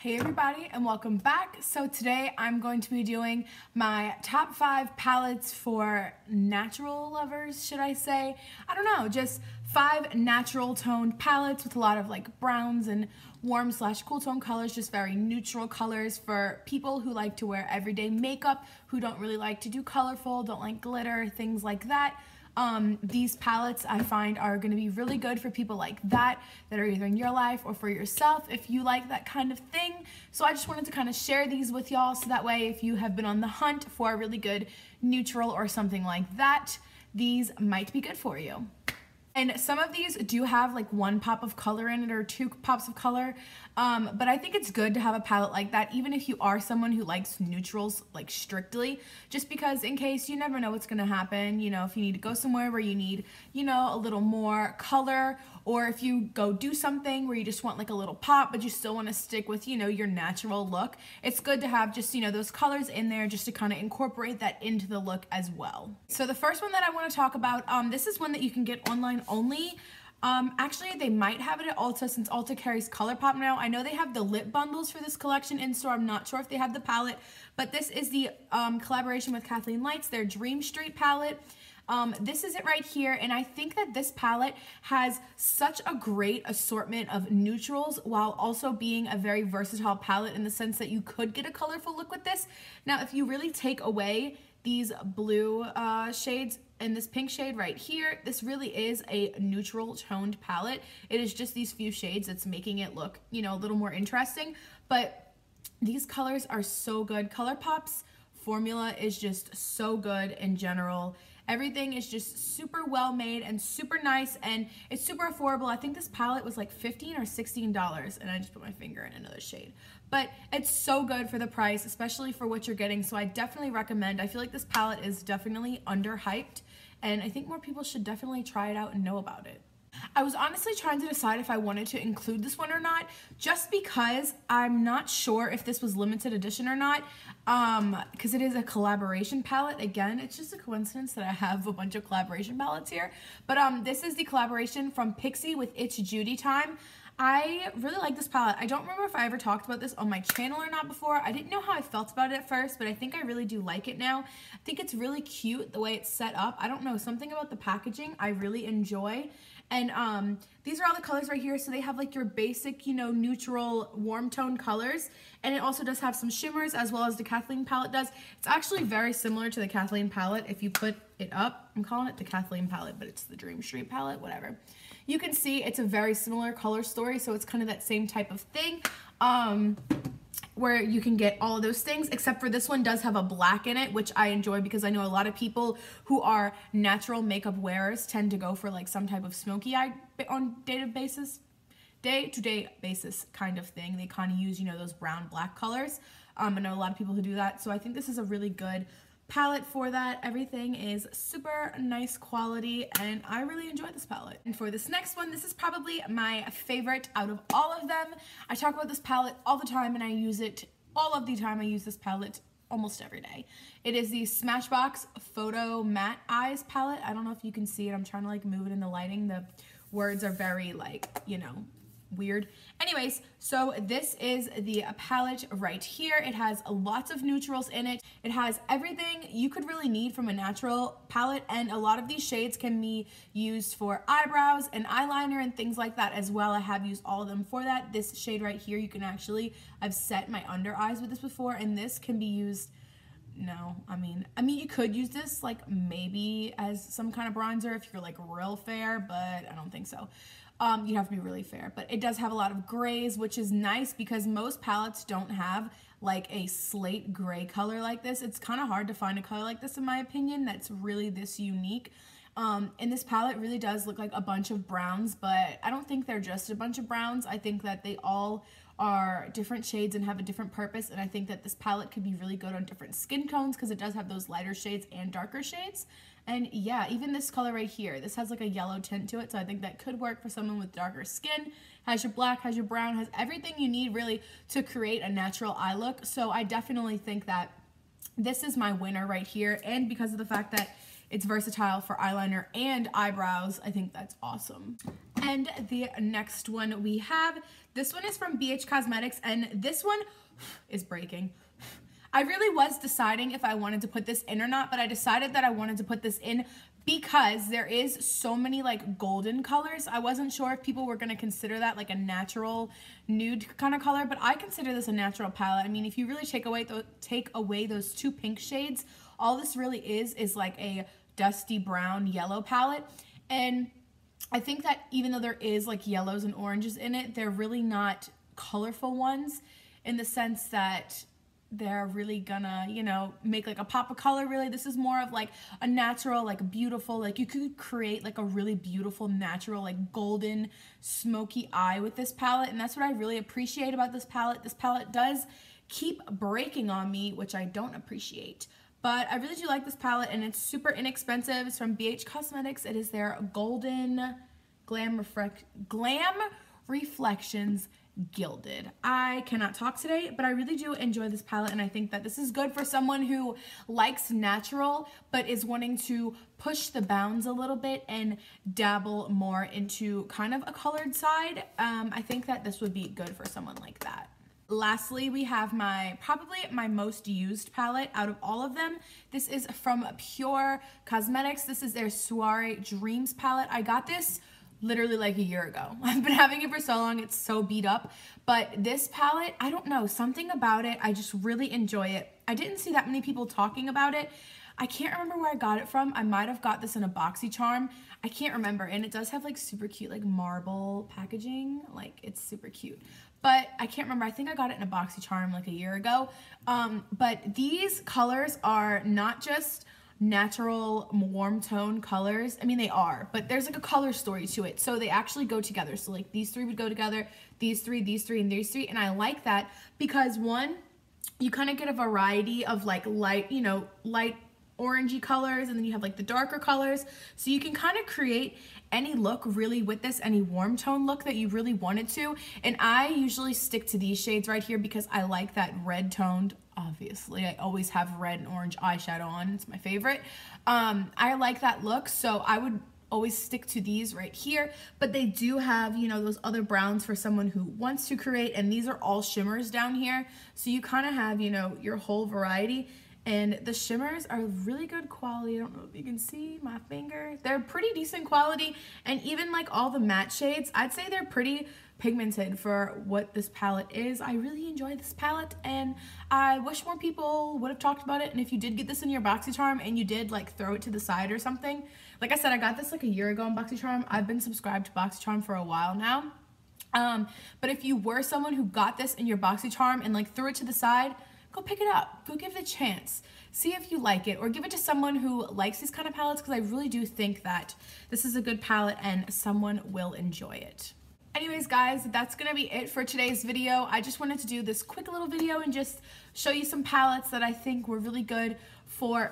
Hey everybody, and welcome back. So today I'm going to be doing my top 5 palettes for natural lovers, should I say? I don't know, just 5 natural toned palettes with a lot of like browns and warm / cool tone colors, just very neutral colors for people who like to wear everyday makeup, who don't really like to do colorful, don't like glitter, things like that. These palettes I find are going to be really good for people like that are either in your life or for yourself if you like that kind of thing. So I just wanted to kind of share these with y'all so that way if you have been on the hunt for a really good neutral or something like that, these might be good for you. And some of these do have like 1 pop of color in it or 2 pops of color, but I think it's good to have a palette like that even if you are someone who likes neutrals like strictly, just because in case you never know what's going to happen, you know, if you need to go somewhere where you need, you know, a little more color, or if you go do something where you just want like a little pop but you still want to stick with, you know, your natural look, it's good to have just, you know, those colors in there just to kind of incorporate that into the look as well. So the first one that I want to talk about, this is one that you can get online only. Actually, they might have it at Ulta since Ulta carries ColourPop now. I know they have the lip bundles for this collection in store. I'm not sure if they have the palette, but this is the collaboration with Kathleen Lights, their Dream Street palette. This is it right here, and I think that this palette has such a great assortment of neutrals while also being a very versatile palette in the sense that you could get a colorful look with this. Now, if you really take away these blue shades and this pink shade right here, this really is a neutral toned palette. It is just these few shades that's making it look, you know, a little more interesting, but these colors are so good. ColourPop's formula is just so good in general. Everything is just super well made and super nice, and it's super affordable. I think this palette was like $15 or $16, and I just put my finger in another shade. But it's so good for the price, especially for what you're getting, so I definitely recommend. I feel like this palette is definitely underhyped, and I think more people should definitely try it out and know about it. I was honestly trying to decide if I wanted to include this one or not, just because I'm not sure if this was limited edition or not, because it is a collaboration palette. Again, it's just a coincidence that I have a bunch of collaboration palettes here, but this is the collaboration from Pixi with It's Judy Time. I really like this palette. I don't remember if I ever talked about this on my channel or not before. I didn't know how I felt about it at first, but I think I really do like it now. I think it's really cute the way it's set up. I don't know, something about the packaging I really enjoy. And these are all the colors right here. So they have like your basic, you know, neutral warm tone colors. And it also does have some shimmers as well as the Kathleen palette does. It's actually very similar to the Kathleen palette if you put it up. I'm calling it the Kathleen palette, but it's the Dream Street palette, whatever. You can see it's a very similar color story, so it's kind of that same type of thing. Where you can get all of those things, except for this one does have a black in it, which I enjoy because I know a lot of people who are natural makeup wearers tend to go for like some type of smoky eye on day-to-day basis kind of thing. They kind of use, you know, those brown black colors. I know a lot of people who do that, so I think this is a really good palette for that. Everything is super nice quality, and I really enjoy this palette. And for this next one, this is probably my favorite out of all of them. I talk about this palette all the time, and I use it all of the time. I use this palette almost every day. It is the Smashbox Photo Matte Eyes palette. I don't know if you can see it. I'm trying to like move it in the lighting. The words are very like, you know, weird. Anyways, so this is the palette right here. It has lots of neutrals in it. It has everything you could really need from a natural palette, and a lot of these shades can be used for eyebrows and eyeliner and things like that as well. I have used all of them for that. This shade right here, you can actually, I've set my under eyes with this before, and this can be used, no, I mean you could use this like maybe as some kind of bronzer if you're like real fair, but I don't think so. You have to be really fair, but it does have a lot of grays, which is nice because most palettes don't have like a slate gray color like this. It's kind of hard to find a color like this in my opinion that's really this unique. And this palette really does look like a bunch of browns, but I don't think they're just a bunch of browns. I think that they all are different shades and have a different purpose, and I think that this palette could be really good on different skin tones because it does have those lighter shades and darker shades. And yeah, even this color right here, this has like a yellow tint to it, so I think that could work for someone with darker skin. Has your black, has your brown, has everything you need really to create a natural eye look. So I definitely think that this is my winner right here, and because of the fact that it's versatile for eyeliner and eyebrows, I think that's awesome. And the next one we have, this one is from BH Cosmetics, and this one is breaking. I really was deciding if I wanted to put this in or not, but I decided that I wanted to put this in because there is so many like golden colors. I wasn't sure if people were gonna consider that like a natural nude kind of color, but I consider this a natural palette. I mean, if you really take away those two pink shades, all this really is like a dusty brown yellow palette. And I think that even though there is like yellows and oranges in it, they're really not colorful ones in the sense that they're really gonna, you know, make like a pop of color. Really, this is more of like a natural, like beautiful, like you could create like a really beautiful natural like golden smoky eye with this palette, and that's what I really appreciate about this palette. This palette does keep breaking on me, which I don't appreciate, but I really do like this palette, and it's super inexpensive. It's from BH Cosmetics. It is their Golden Glam Reflections Gilded. I cannot talk today, but I really do enjoy this palette, and I think that this is good for someone who likes natural but is wanting to push the bounds a little bit and dabble more into kind of a colored side. I think that this would be good for someone like that. Lastly, we have probably my most used palette out of all of them. This is from Pure Cosmetics. This is their Soiree Dreams palette. I got this literally like a year ago. I've been having it for so long, it's so beat up. But this palette, I don't know, something about it, I just really enjoy it. I didn't see that many people talking about it. I can't remember where I got it from. I might have got this in a BoxyCharm. I can't remember. And it does have like super cute like marble packaging. Like it's super cute. But I can't remember. I think I got it in a BoxyCharm like a year ago. But these colors are not just natural warm tone colors. I mean, they are, but there's like a color story to it, so they actually go together. So like these three would go together, these three, and these three, and I like that because one, you kind of get a variety of like light, you know, light orangey colors, and then you have like the darker colors, so you can kind of create any look really with this, any warm tone look that you really wanted to. And I usually stick to these shades right here because I like that red toned. Obviously, I always have red and orange eyeshadow on. It's my favorite. I like that look, so I would always stick to these right here. But they do have, you know, those other browns for someone who wants to create, and these are all shimmers down here. So you kind of have, you know, your whole variety. And the shimmers are really good quality. I don't know if you can see my finger. They're pretty decent quality. And even like all the matte shades, I'd say they're pretty pigmented for what this palette is. I really enjoy this palette, and I wish more people would have talked about it. And if you did get this in your BoxyCharm and you did like throw it to the side or something, like I said, I got this like a year ago on BoxyCharm. I've been subscribed to BoxyCharm for a while now. But if you were someone who got this in your BoxyCharm and like threw it to the side, go pick it up, go give it a chance, see if you like it, or give it to someone who likes these kind of palettes, because I really do think that this is a good palette and someone will enjoy it. Anyways, guys, that's gonna be it for today's video. I just wanted to do this quick little video and just show you some palettes that I think were really good for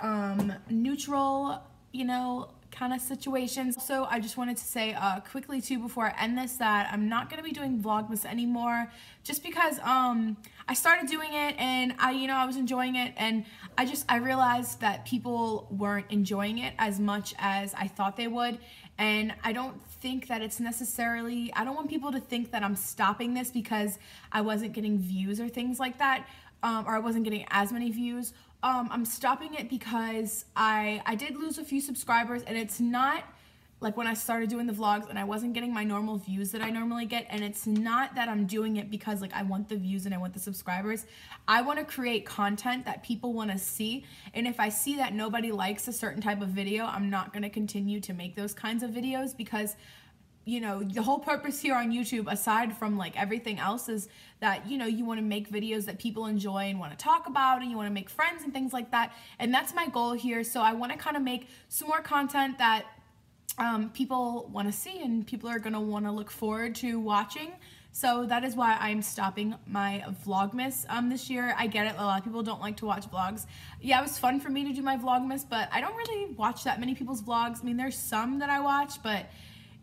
neutral, you know, kind of situations. So I just wanted to say quickly too before I end this that I'm not going to be doing Vlogmas anymore, just because I started doing it and I was enjoying it, and I realized that people weren't enjoying it as much as I thought they would. And I don't think that it's necessarily, I don't want people to think that I'm stopping this because I wasn't getting views or things like that, or I wasn't getting as many views. I'm stopping it because I did lose a few subscribers, and it's not like when I started doing the vlogs and I wasn't getting my normal views that I normally get, and it's not that I'm doing it because like I want the views and I want the subscribers. I want to create content that people want to see, and if I see that nobody likes a certain type of video, I'm not going to continue to make those kinds of videos, because you know, the whole purpose here on YouTube, aside from like everything else, is that, you know, you want to make videos that people enjoy and want to talk about, and you want to make friends and things like that. And that's my goal here. So I want to kind of make some more content that people want to see and people are going to want to look forward to watching. So that is why I'm stopping my Vlogmas this year. I get it, a lot of people don't like to watch vlogs. Yeah, it was fun for me to do my Vlogmas, but I don't really watch that many people's vlogs. I mean, there's some that I watch, but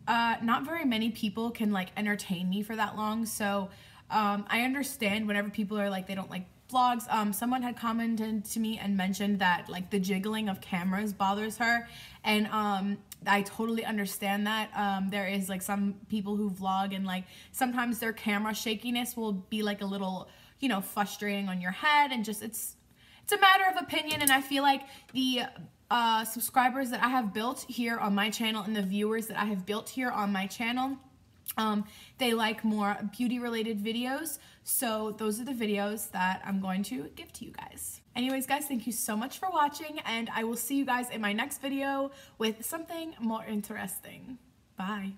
not very many people can like entertain me for that long. So I understand whenever people are like, they don't like vlogs. Someone had commented to me and mentioned that like the jiggling of cameras bothers her, and I totally understand that. There is like some people who vlog and like sometimes their camera shakiness will be like a little, you know, frustrating on your head, and just it's a matter of opinion. And I feel like the subscribers that I have built here on my channel and the viewers that I have built here on my channel, they like more beauty related videos. So those are the videos that I'm going to give to you guys. Anyways, guys, thank you so much for watching, and I will see you guys in my next video with something more interesting. Bye.